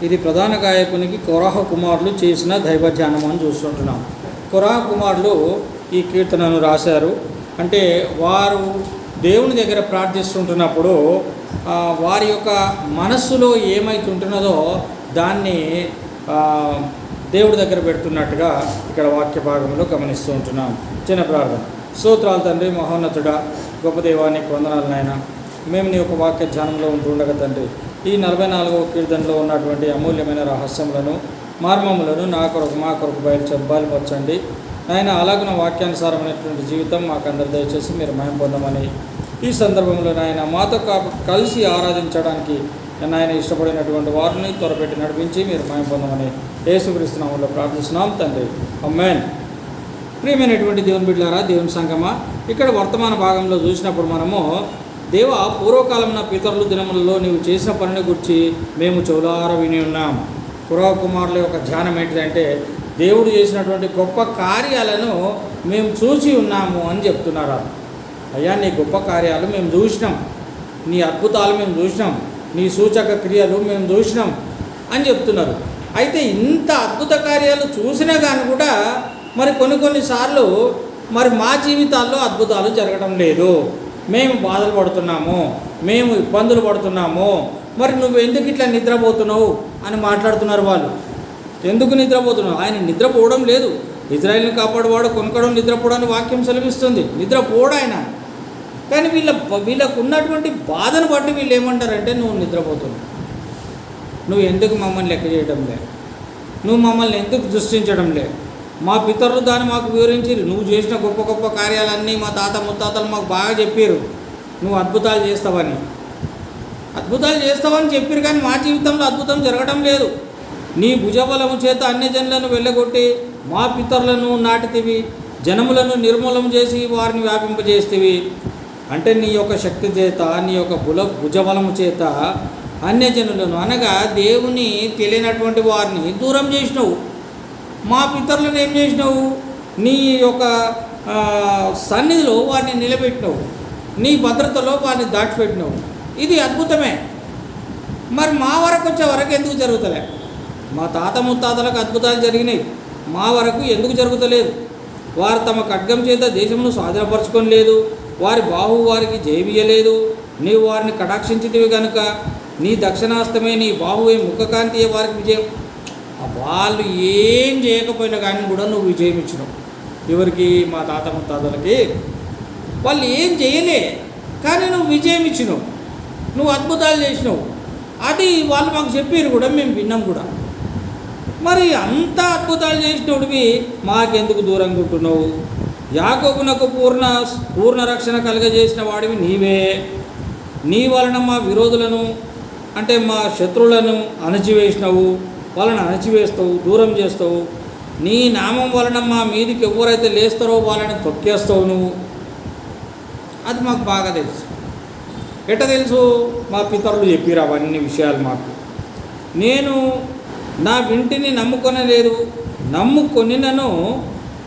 ఇది ప్రధాన గాయకునికి కొరాహ కుమారులు చేసిన దైవధ్యానం అని చూస్తుంటున్నాం. కొరాహ కుమారులు ఈ కీర్తనను రాశారు. అంటే వారు దేవుని దగ్గర ప్రార్థిస్తుంటున్నప్పుడు వారి యొక్క మనస్సులో ఏమైతుంటున్నదో దాన్ని దేవుడి దగ్గర పెడుతున్నట్టుగా ఇక్కడ వాక్య భాగంలో గమనిస్తూ ఉంటున్నాం. చిన్న ప్రార్థన. స్తోత్రాలు తండ్రి, మహోన్నతుడా, గొప్ప దేవానికి వందనాలు నాయన. మేము నీ యొక్క వాక్య ధ్యానంలో ఉంటుండగా తండ్రి, ఈ 44వ కీర్తనలో ఉన్నటువంటి అమూల్యమైన రహస్యములను, మార్మములను నా కొరకు మా కొరకు బయలుపరచండి నాయన. అలాగున వాక్యానుసారమైనటువంటి జీవితం మాకు అందరు దయచేసి మీరు మహిమ పొందమని ఈ సందర్భంలో నాయన మాతో కలిసి ఆరాధించడానికి నాయన ఇష్టపడినటువంటి వారిని త్వరపెట్టి నడిపించి మీరు మహిమ పొందమని యేసుక్రీస్తు నామములో ప్రార్థిస్తున్నాం తండ్రి, ఆమేన్. ప్రియమైనటువంటి దేవుని బిడ్డలారా, దేవుని సంగమా, ఇక్కడ వర్తమాన భాగంలో చూసినప్పుడు మనము దేవ పూర్వకాలంలో పితరుల దినములలో నీవు చేసిన పనిని గురించి మేము చెవులార విని ఉన్నాం. పురోహ కుమారుల యొక్క ధ్యానం ఏంటిదంటే దేవుడు చేసినటువంటి గొప్ప కార్యాలను మేము చూసి ఉన్నాము అని చెప్తున్నారు. అయ్యా, నీ గొప్ప కార్యాలు మేము చూసినాం, నీ అద్భుతాలు మేము చూసినాం, నీ సూచక క్రియలు మేము చూసినాం అని చెప్తున్నారు. అయితే ఇంత అద్భుత కార్యాలు చూసినా కానీ కూడా మరి కొన్నిసార్లు మరి మా జీవితాల్లో అద్భుతాలు జరగడం లేదు, మేము బాధలు పడుతున్నాము, మేము ఇబ్బందులు పడుతున్నాము, మరి నువ్వు ఎందుకు ఇట్లా నిద్రపోతున్నావు అని మాట్లాడుతున్నారు వాళ్ళు. ఎందుకు నిద్రపోతున్నావు? ఆయన నిద్రపోవడం లేదు. ఇజ్రాయేల్ని కాపాడువాడు కొనుక్కడం నిద్రపోవడానికి వాక్యం సెలవిస్తుంది. నిద్రపోవడం ఆయన. కానీ వీళ్ళకు ఉన్నటువంటి బాధను బట్టి వీళ్ళు ఏమంటారంటే నువ్వు నిద్రపోతున్నావు, నువ్వు ఎందుకు మమ్మల్ని లెక్క చేయడం లే, నువ్వు మమ్మల్ని ఎందుకు సృష్టించడం లే, మా పితరులు దాన్ని మాకు వివరించారు, నువ్వు చేసిన గొప్ప గొప్ప కార్యాలన్నీ మా తాత ముత్తాతలు మాకు బాగా చెప్పారు, నువ్వు అద్భుతాలు చేస్తావని చెప్పారు. కానీ మా జీవితంలో అద్భుతం జరగడం లేదు. నీ భుజబలము చేత అన్యజనులను వెళ్ళగొట్టి మా పితరులను నాటితివి, జనములను నిర్మూలం చేసి వారిని వ్యాపింపజేస్తేవి. అంటే నీ యొక్క శక్తి చేత, నీ యొక్క భుజబలము చేత అన్యజనులను అనగా దేవుని తెలియనటువంటి వారిని దూరం చేసినావు. మా పితరులను ఏం చేసినావు? నీ యొక్క సన్నిధిలో వారిని నిలబెట్టినావు, నీ భద్రతలో వారిని దాచిపెట్టినావు. ఇది అద్భుతమే. మరి మా వరకు వచ్చే వరకు ఎందుకు జరుగుతలే? మా తాత ముత్తాతలకు అద్భుతాలు జరిగినాయి, మా వరకు ఎందుకు జరుగుతలేదు? వారు తమ ఖడ్గం చేత దేశమును స్వాధీనపరచుకోలేదు, వారి బాహు వారికి జయబియ్యలేదు. నీవు వారిని కటాక్షించితివి కనుక నీ దక్షిణాస్తమే, నీ బాహువే ముఖకాంతియే వారికి విజయం. వాళ్ళు ఏం చేయకపోయినా కానీ కూడా నువ్వు విజయం ఇచ్చినావు. ఎవరికి? మా తాత ముత్తాతలకి. వాళ్ళు ఏం చేయలే కానీ నువ్వు విజయం ఇచ్చినావు, నువ్వు అద్భుతాలు చేసినావు. అది వాళ్ళు మాకు చెప్పారు కూడా, మేము విన్నాం కూడా. మరి అంత అద్భుతాలు చేసినోడివి మాకెందుకు దూరంగా ఉంటున్నావు? యాకోబునకు పూర్ణ రక్షణ కలుగజేసిన వాడివి నీవే. నీ వలన మా విరోధులను అంటే మా శత్రువులను అణచివేసినావు, వాళ్ళని అణచివేస్తావు, దూరం చేస్తావు. నీ నామం వలన మా మీదికి ఎవరైతే లేస్తారో వాళ్ళని తొక్కేస్తావు నువ్వు. అది మాకు బాగా తెలుసు. ఎట్ట తెలుసు? మా పితరులు చెప్పిరు అవన్నీ విషయాలు మాకు. నేను నా వింటిని నమ్ముకొనలేదు, నమ్ముకొనినను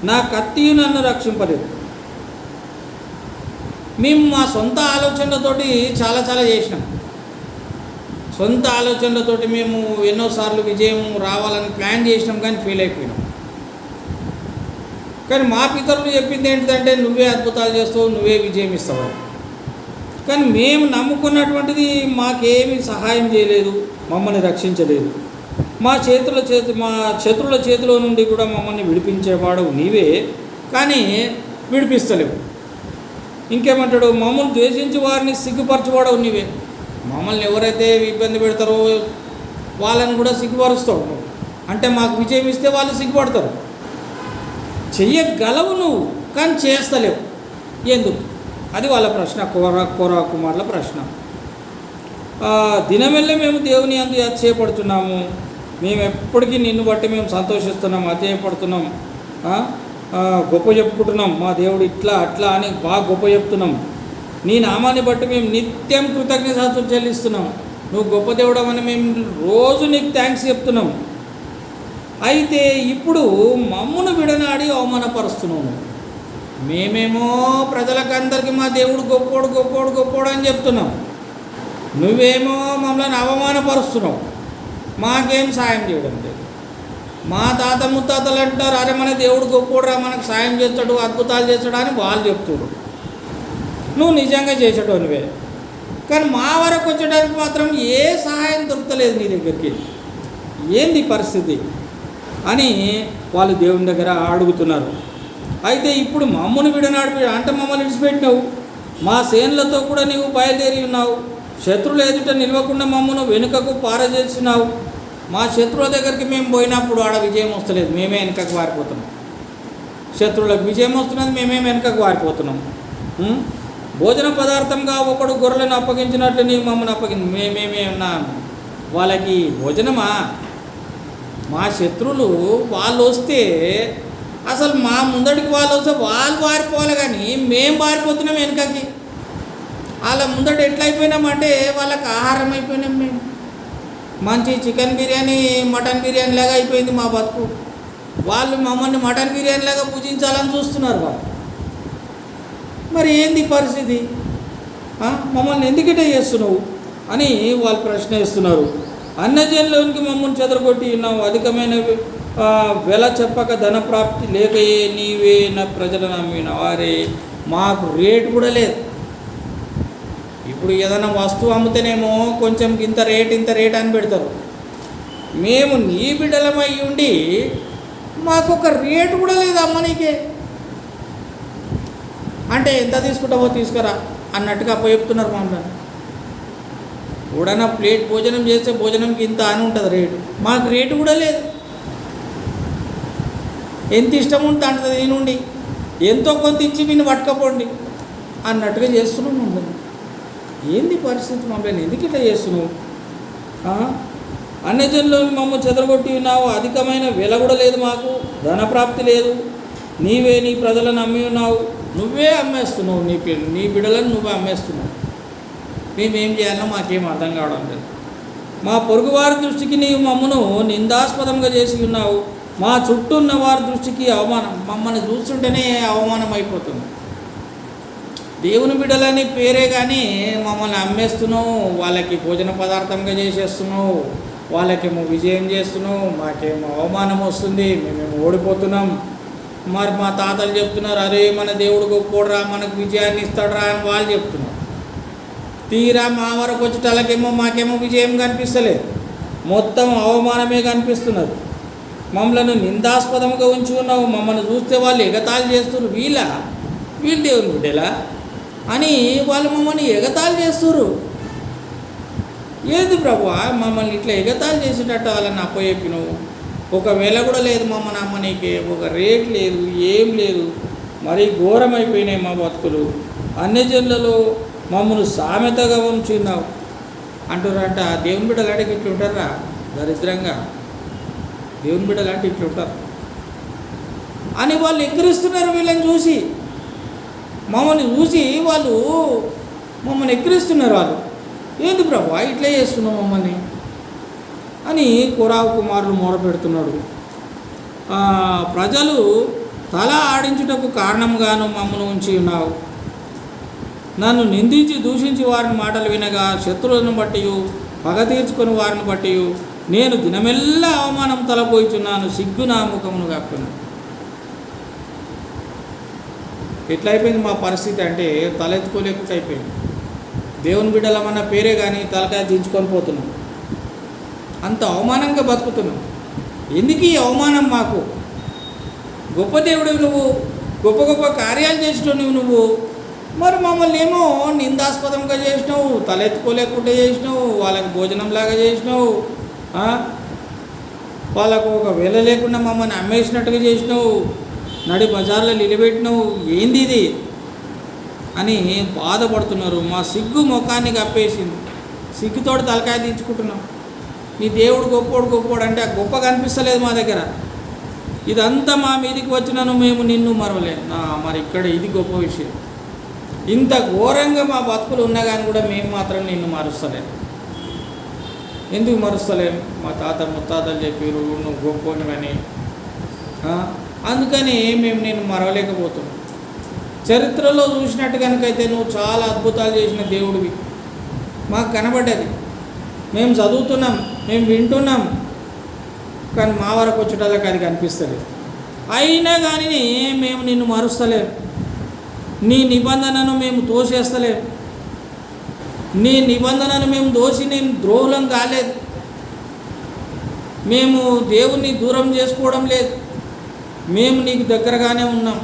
నా కత్తియు నన్ను రక్షింపలేదు. మేము మా సొంత ఆలోచనలతోటి చాలా చేసినాం. సొంత ఆలోచనలతోటి మేము ఎన్నోసార్లు విజయం రావాలని ప్లాన్ చేసినాం, కానీ ఫెయిల్ అయిపోయినాం. కానీ మా పితరులు చెప్పింది ఏంటిదంటే నువ్వే అద్భుతాలు చేస్తావు, నువ్వే విజయం ఇస్తావు. కానీ మేము నమ్ముకున్నటువంటిది మాకేమీ సహాయం చేయలేదు, మమ్మల్ని రక్షించలేదు. మా శత్రుల చేతిలో నుండి కూడా మమ్మల్ని విడిపించేవాడు నీవే, కానీ విడిపిస్తలేవు. ఇంకేమంటాడు? మమ్మల్ని ద్వేషించి వారిని సిగ్గుపరచువాడవు నీవే. మమ్మల్ని ఎవరైతే ఇబ్బంది పెడతారో వాళ్ళని కూడా సిగ్గుపరుస్తావు. అంటే మాకు విజయం ఇస్తే వాళ్ళు సిగ్గుపడతారు. చెయ్యగలవు నువ్వు, కానీ చేస్తలేవు. ఎందుకు? అది వాళ్ళ ప్రశ్న, కోరా కుమారుల ప్రశ్న. దినమెల్ల మేము దేవుని అందు అతిశయపడుతున్నాము, మేము ఎప్పటికీ నిన్ను బట్టి మేము సంతోషిస్తున్నాం, అతిశయపడుతున్నాం, గొప్ప చెప్పుకుంటున్నాం. మా దేవుడు ఇట్లా అట్లా అని బాగా గొప్ప చెప్తున్నాం. నీ నామాన్ని బట్టి మేము నిత్యం కృతజ్ఞతలు చెల్లిస్తున్నాం. నువ్వు గొప్ప దేవుడు అని మేము రోజు నీకు థ్యాంక్స్ చెప్తున్నాం. అయితే ఇప్పుడు మమ్మును విడనాడి అవమానపరుస్తున్నావు. మేమేమో ప్రజలకందరికీ మా దేవుడు గొప్పోడు అని చెప్తున్నాం, నువ్వేమో మమ్మల్ని అవమానపరుస్తున్నావు. మాకేం సాయం చేయడం లేదు. మా తాత ముత్తాతలు అంటారు, అరే మన దేవుడు గొప్పోడురా, మనకు సాయం చేస్తాడు, అద్భుతాలు చేస్తాడు అని వాళ్ళు చెప్తున్నారు. నువ్వు నిజంగా చేసేటోనివే, కానీ మా వరకు వచ్చేటానికి మాత్రం ఏ సహాయం దొరకలేదు నీ దగ్గరికి. ఏంది పరిస్థితి అని వాళ్ళు దేవుని దగ్గర అడుగుతున్నారు. అయితే ఇప్పుడు మమ్మల్ని విడనాడు అంటే మమ్మల్ని విడిచిపెట్టినావు, మా సేనలతో కూడా నీవు బయలుదేరి ఉన్నావు, శత్రువులు ఎదుట నిలవకుండా మమ్మల్ని వెనుకకు పారజేసినావు. మా శత్రువుల దగ్గరికి మేము పోయినప్పుడు ఆడ విజయం వస్తలేదు, మేమే వెనుకకు వారిపోతున్నాం. శత్రువులకు విజయం వస్తున్నది, మేమే వెనుకకు వారిపోతున్నాం. భోజన పదార్థంగా ఒకడు గొర్రెలను అప్పగించినట్లు నీవు మమ్మల్ని అప్పగించి మేమేమే ఉన్నాం వాళ్ళకి భోజనమా? మా శత్రువులు వాళ్ళు వస్తే అసలు మా ముందడికి వాళ్ళు వస్తే వాళ్ళు పారిపోవాలి, కానీ మేము పారిపోతున్నాం వెనకకి. వాళ్ళ ముందట ఎట్లా అయిపోయినామంటే వాళ్ళకి ఆహారం అయిపోయినాం మేము. మంచి చికెన్ బిర్యానీ మటన్ బిర్యానీ లాగా అయిపోయింది మా బతుకు. వాళ్ళు మమ్మల్ని మటన్ బిర్యానీ లాగా పూజించాలని చూస్తున్నారు వాళ్ళు. మరి ఏంది పరిస్థితి? మమ్మల్ని ఎందుకిటే చేస్తున్నావు అని వాళ్ళు ప్రశ్న వేస్తున్నారు. అన్యజనులోనికి మమ్మల్ని చెదరగొట్టి ఉన్నావు, అధికమైన వెల చెప్పక ధనప్రాప్తి లేకయే నీవే నా ప్రజలను నమ్మిన వారే. మాకు రేటు కూడా లేదు. ఇప్పుడు ఏదైనా వస్తువు అమ్ముతేనేమో కొంచెం ఇంత రేట్ అని పెడతారు. మేము నీ బిడ్డలమై ఉండి మాకు ఒక రేటు కూడా లేదు అమ్మనీకే. అంటే ఎంత తీసుకుంటావో తీసుకురా అన్నట్టుగా చెప్తున్నారు మమ్మల్ని. కూడన ప్లేట్ భోజనం చేస్తే భోజనంకి ఇంత అని ఉంటుంది రేటు, మాకు రేటు కూడా లేదు. ఎంత ఇష్టం ఉంటే అంటది నీ నుండి, ఎంతో కొంత ఇచ్చి వీళ్ళు పట్టుకపోండి అన్నట్టుగా చేస్తున్నావు మమ్మల్ని. ఏంది పరిస్థితి? మమ్మల్ని ఎందుకు ఇట్లా చేస్తున్నావు? అన్యజనులు మమ్మల్ని చెదరగొట్టి ఉన్నావు, అధికమైన వెల కూడా లేదు, మాకు ధనప్రాప్తి లేదు. నీవే నీ ప్రజలను అమ్మి ఉన్నావు, నువ్వే అమ్మేస్తున్నావు, నీ బిడ్డలను నువ్వే అమ్మేస్తున్నావు. మేమేం చేయాలో మాకేం అర్థం కావడం లేదు. మా పొరుగువారి దృష్టికి నీవు మమ్మను నిందాస్పదంగా చేసి ఉన్నావు, మా చుట్టూ ఉన్న వారి దృష్టికి అవమానం. మమ్మల్ని చూస్తుంటేనే అవమానం అయిపోతుంది. దేవుని బిడ్డలని పేరే కానీ మమ్మల్ని అమ్మేస్తున్నావు, వాళ్ళకి భోజన పదార్థంగా చేసేస్తున్నావు, వాళ్ళకేమో విజయం చేస్తున్నావు, మాకేమో అవమానం వస్తుంది, మేమేమో ఓడిపోతున్నాం. మరి మా తాతలు చెప్తున్నారు, అరే మన దేవుడు గొప్పోడురా, మనకు విజయాన్ని ఇస్తాడురా అని వాళ్ళు చెప్తున్నారు. తీరా మా వరకు వచ్చేటలకేమో మాకేమో విజయం కనిపిస్తలేదు, మొత్తం అవమానమే కనిపిస్తున్నది. మమ్మల్ని నిందాస్పదంగా ఉంచి ఉన్నావు, మమ్మల్ని చూస్తే వాళ్ళు ఎగతాళి చేస్తున్నారు. వీళ్ళు దేవుని బిడ్డలా అని వాళ్ళు మమ్మల్ని ఎగతాళి చేస్తున్నారు. ఏది ప్రభువా మమ్మల్ని ఇట్లా ఎగతాళి చేసేటట్టు వాళ్ళని అప్పచెప్పినావు? ఒకవేళ కూడా లేదు మమ్మల్ని అమ్మనీకే, ఒక రేట్ లేదు, ఏం లేదు. మరీ ఘోరమైపోయినాయి మా బతుకులు. అన్యజనులలో మమ్మల్ని సామెతగా ఉంచున్నావు అంటారంట. దేవుని బిడ్డలు అంటే ఇట్లుంటారా? దరిద్రంగా దేవుని బిడ్డలు అంటే ఇట్లుంటారు అని వాళ్ళు ఎక్కిరిస్తున్నారు. వీళ్ళని చూసి మమ్మల్ని చూసి వాళ్ళు మమ్మల్ని ఎక్కిరిస్తున్నారు. వాళ్ళు ఏంది ప్రభు ఇట్లా చేస్తున్నావు మమ్మల్ని అని కోరాహు కుమారులు మొరపెడుతున్నాడు. ప్రజలు తల ఆడించుటకు కారణంగాను మమ్మల్ని ఉంచి ఉన్నావు. నన్ను నిందించి దూషించి వారిని మాటలు వినగా శత్రువులను బట్టి పగ తీర్చుకొని వారిని బట్టి నేను దినమెల్లా అవమానం తలపోయిచున్నాను, సిగ్గు నా ముఖమును కప్పును. ఎట్లయిపోయింది మా పరిస్థితి అంటే తలెత్తుకోలేకుండా అయిపోయింది. దేవుని బిడ్డలమన్న పేరే కానీ తలకాయ దించుకొని పోతున్నాం, అంత అవమానంగా బతుకుతున్నాం. ఎందుకు ఈ అవమానం మాకు? గొప్ప దేవుడివి నువ్వు, గొప్ప గొప్ప కార్యాలు చేసినావు నువ్వు, మరి మమ్మల్ని ఏమో నిందాస్పదంగా చేసినావు, తలెత్తుకోలేకుండా చేసినావు, వాళ్ళకి భోజనంలాగా చేసినావు, వాళ్ళకు ఒక వేళ లేకుండా మమ్మల్ని అమ్మేసినట్టుగా చేసినావు, నడి బజార్లో నిలబెట్టినావు. ఏంది ఇది అని బాధపడుతున్నారు. మా సిగ్గు ముఖాన్ని కప్పేసింది, సిగ్గుతోటి తలకాయ తీర్చుకుంటున్నాం. నీ దేవుడు గొప్పోడు అంటే ఆ గొప్ప కనిపిస్తలేదు మా దగ్గర. ఇదంతా మా మీదికి వచ్చినాను, మేము నిన్ను మరవలేము. మరి ఇక్కడ ఇది గొప్ప విషయం. ఇంత ఘోరంగా మా బతుకులు ఉన్నా కానీ కూడా మేము మాత్రం నిన్ను మరుస్తలేము. ఎందుకు మరుస్తలేము? మా తాత ముత్తాతలు చెప్పారు నువ్వు గొప్పని, అందుకని మేము నేను మరవలేకపోతున్నాం. చరిత్రలో చూసినట్టు కనుకైతే నువ్వు చాలా అద్భుతాలు చేసిన దేవుడివి మాకు కనబడ్డది. మేము చదువుతున్నాం, మేము వింటున్నాం, కానీ మా వరకు వచ్చేటోళ్ళకి అది కనిపిస్తలేదు. అయినా కానీ మేము నిన్ను మరుస్తలేం, నీ నిబంధనను మేము తోసేస్తలేం, నీ నిబంధనను మేము దోషి నేను ద్రోహులం కాలేదు, మేము దేవుణ్ణి దూరం చేసుకోవడం లేదు, మేము నీకు దగ్గరగానే ఉన్నాం,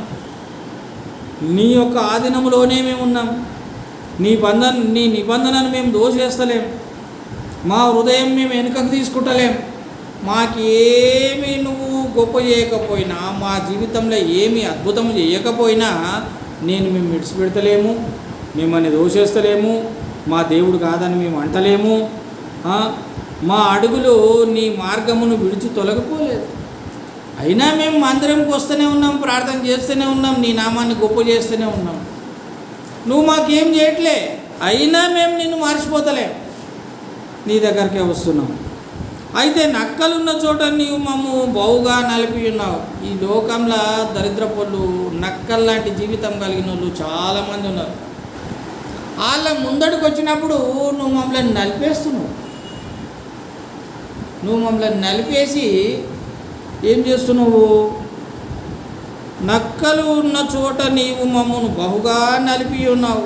నీ యొక్క ఆధీనంలోనే మేము ఉన్నాం, నీ నిబంధనను మేము దోషేస్తలేం, మా హృదయం మేము వెనుకకు తీసుకుంటలేం, మాకేమీ నువ్వు గొప్ప చేయకపోయినా, మా జీవితంలో ఏమీ అద్భుతం చేయకపోయినా మేము విడిచిపెడతలేము, మిమ్మల్ని దోషేస్తలేము, మా దేవుడు కాదని మేము అంటలేము, మా అడుగులు నీ మార్గమును విడిచి తొలగిపోలేదు. అయినా మేము మందిరంకి వస్తూనే ఉన్నాం, ప్రార్థన చేస్తూనే ఉన్నాం, నీ నామాన్ని గొప్ప చేస్తూనే ఉన్నాం, నువ్వు మాకేం చేయట్లే, అయినా మేము నిన్ను మర్చిపోతలేం, నీ దగ్గరికే వస్తున్నాం. అయితే నక్కలున్న చోట నీవు మమ్ము బహుగా నలిపి ఉన్నావు. ఈ లోకంలో దరిద్రపొళ్ళు నక్కల్లాంటి జీవితం కలిగిన వాళ్ళు చాలామంది ఉన్నారు. వాళ్ళ ముందడికి వచ్చినప్పుడు నువ్వు మమ్మల్ని నలిపేస్తున్నావు. నువ్వు మమ్మల్ని నలిపేసి ఏం చేస్తున్నావు? నక్కలు ఉన్న చోట నీవు మమ్మను బహుగా నలిపి ఉన్నావు,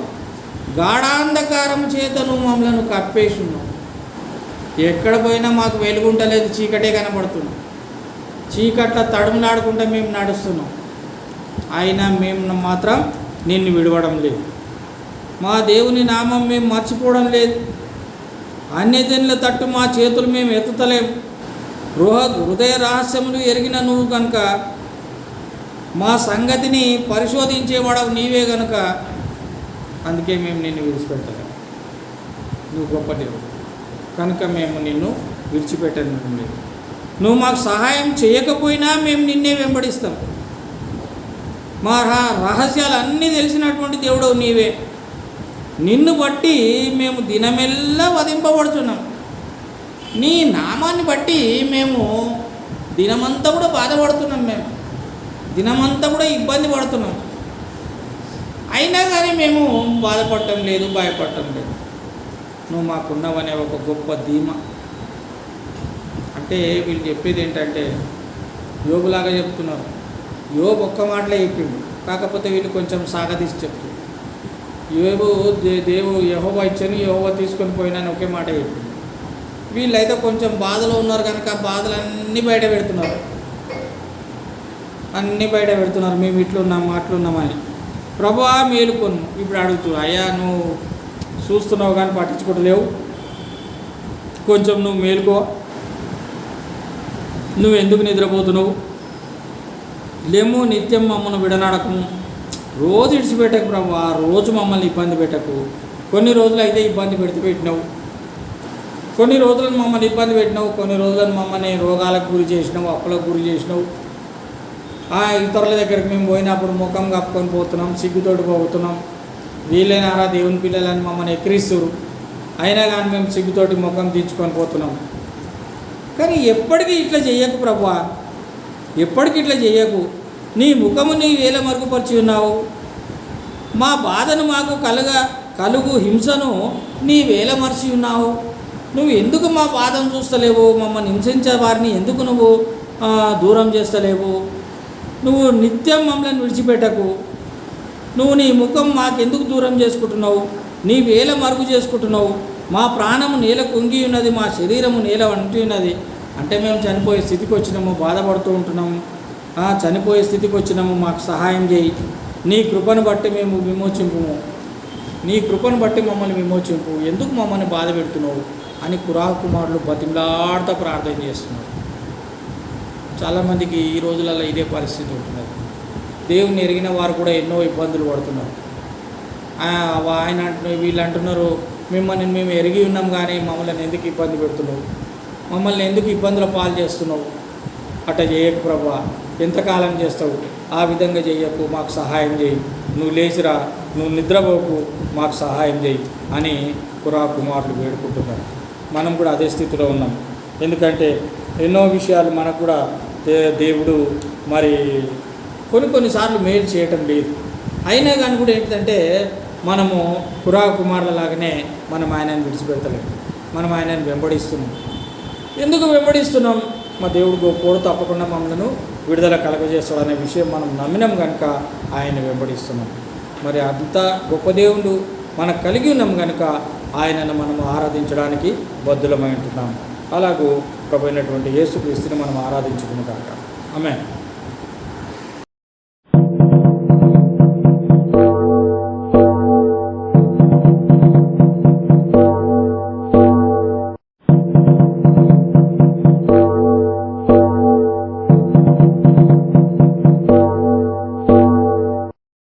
గాఢాంధకారం చేత నువ్వు మమ్మల్ని కప్పేసి ఉన్నావు. ఎక్కడ పోయినా మాకు వెలుగుంటలేదు, చీకటే కనబడుతుంది, చీకట్ల తడుములాడుకుంటూ మేము నడుస్తున్నాం, అయినా మేము మాత్రం నిన్ను విడవడం లేదు, మా దేవుని నామం మేము మర్చిపోవడం లేదు, అన్యజనుల తట్టు మా చేతులు మేము ఎత్తుతలేము. హృదయ రహస్యములు ఎరిగిన నువ్వు కనుక, మా సంగతిని పరిశోధించేవాడవు నీవే కనుక, అందుకే మేము నిన్ను విడిచిపెడతలేము. నువ్వు గొప్ప దేవుడు కనుక మేము నిన్ను విడిచిపెట్టడం లేదు. నువ్వు మాకు సహాయం చేయకపోయినా మేము నిన్నే వెంబడిస్తాం. మా రహస్యాలు అన్నీ తెలిసినటువంటి దేవుడవు నీవే. నిన్ను బట్టి మేము దినమెల్లా వధింపబడుతున్నాం. నీ నామాన్ని బట్టి మేము దినమంతా కూడా బాధపడుతున్నాం, మేము దినమంతా కూడా ఇబ్బంది పడుతున్నాం, అయినా కానీ మేము బాధపడటం లేదు, భయపడటం లేదు. నువ్వు మాకున్నావనే ఒక గొప్ప ధీమా. అంటే వీళ్ళు చెప్పేది ఏంటంటే యోగులాగా చెప్తున్నారు. యోబు ఒక్క మాటలే చెప్పిండు, కాకపోతే వీళ్ళు కొంచెం సాగదీసి చెప్తున్నారు. యోబు యెహోవా ఇచ్చాను, యెహోవా తీసుకొని పోయినాను ఒకే మాట చెప్పిండు. వీళ్ళైతే కొంచెం బాధలో ఉన్నారు కనుక బాధలన్నీ బయట పెడుతున్నారు, అన్నీ బయట పెడుతున్నారు. మేము ఇట్లున్నాం అట్లున్నామని. ప్రభువా మేలుకొను. ఇప్పుడు అడుగుతున్నారు, అయ్యా నువ్వు చూస్తున్నావు కానీ పట్టించుకోవట్లేవు, కొంచెం నువ్వు మేలుకో, నువ్వు ఎందుకు నిద్రపోతున్నావు, లేము నిత్యం మమ్మల్ని విడనాడకము, రోజు ఇడిచిపెట్టకు ప్రభు, ఆ రోజు మమ్మల్ని ఇబ్బంది పెట్టకు. కొన్ని రోజులు అయితే ఇబ్బంది పెట్టినావు, కొన్ని రోజులను మమ్మల్ని ఇబ్బంది పెట్టినావు, కొన్ని రోజులను మమ్మల్ని రోగాలకు గురి చేసినావు, అప్పులకు గురి చేసినావు. ఇతరుల దగ్గరికి మేము పోయినప్పుడు ముఖం కప్పుకొని పోతున్నాం, సిగ్గుతోటి పోతున్నాం. వీళ్ళైనారా దేవుని పిల్లలని మమ్మల్ని ఎక్కిరిస్తున్నారు, అయినా కానీ మేము సిగ్గుతోటి ముఖం తీర్చుకొని పోతున్నాం. కానీ ఎప్పటికీ ఇట్లా చెయ్యకు ప్రభువా, ఎప్పటికీ ఇట్లా చెయ్యకు. నీ ముఖము నీ వేల మరుగుపరిచి ఉన్నావు, మా బాధను మాకు కలుగు హింసను నీ వేల మరిచి ఉన్నావు. నువ్వు ఎందుకు మా బాధను చూస్తలేవు, మమ్మల్ని హింసించే వారిని ఎందుకు నువ్వు దూరం చేస్తలేవు. నువ్వు నిత్యం మమ్మల్ని విడిచిపెట్టకు. నువ్వు నీ ముఖం మాకెందుకు దూరం చేసుకుంటున్నావు, నీ వేల మరుగు చేసుకుంటున్నావు. మా ప్రాణము నేల కుంగి ఉన్నది, మా శరీరము నేల వంటి ఉన్నది. అంటే మేము చనిపోయే స్థితికి వచ్చినాము, బాధపడుతూ ఉంటున్నాము, చనిపోయే స్థితికి వచ్చినాము, మాకు సహాయం చేయి. నీ కృపను బట్టి మేము విమోచింపు, నీ కృపను బట్టి మమ్మల్ని విమోచింపు, ఎందుకు మమ్మల్ని బాధ పెడుతున్నావు అని కురాహు కుమారులు బతిమలాడుతూ ప్రార్థన చేస్తున్నారు. చాలామందికి ఈ రోజులలో ఇదే పరిస్థితి ఉంటున్నది. దేవుని ఎరిగిన వారు కూడా ఎన్నో ఇబ్బందులు పడుతున్నారు. ఆయన వీళ్ళు అంటున్నారు, మిమ్మల్ని మేము ఎరిగి ఉన్నాం కానీ మమ్మల్ని ఎందుకు ఇబ్బంది పెడుతున్నావు, మమ్మల్ని ఎందుకు ఇబ్బందుల పాలు చేస్తున్నావు, అట్లా చేయకు ప్రభువా, ఎంతకాలం చేస్తావు, ఆ విధంగా చేయకు, మాకు సహాయం చేయి, నువ్వు లేచిరా, నువ్వు నిద్రపోకు, మాకు సహాయం చేయి అని కురాహు కుమారులు వేడుకుంటున్నారు. మనం కూడా అదే స్థితిలో ఉన్నాం. ఎందుకంటే ఎన్నో విషయాలు మనకు కూడా దేవుడు మరి కొన్నిసార్లు మేలు చేయటం లేదు. అయినా కానీ కూడా ఏంటంటే మనము కురాహు కుమారుల లాగానే మనం ఆయనను విడిచిపెడతలేము. మనం ఆయనను వెంబడిస్తున్నాం. ఎందుకు వెంబడిస్తున్నాం? మా దేవుడు గొప్పోడు, తప్పకుండా మమ్మల్ని విడుదల కలగజేస్తాడనే విషయం మనం నమ్మినాం కనుక ఆయన వెంబడిస్తున్నాం. మరి అంత గొప్ప దేవుడు మనకు కలిగి ఉన్నాం కనుక ఆయనను మనము ఆరాధించడానికి బద్ధులమై ఉంటున్నాం. అలాగూ ప్రభువైనటువంటి యేసుక్రీస్తుని మనం ఆరాధించుకున్నాం కాక. ఆమేన్.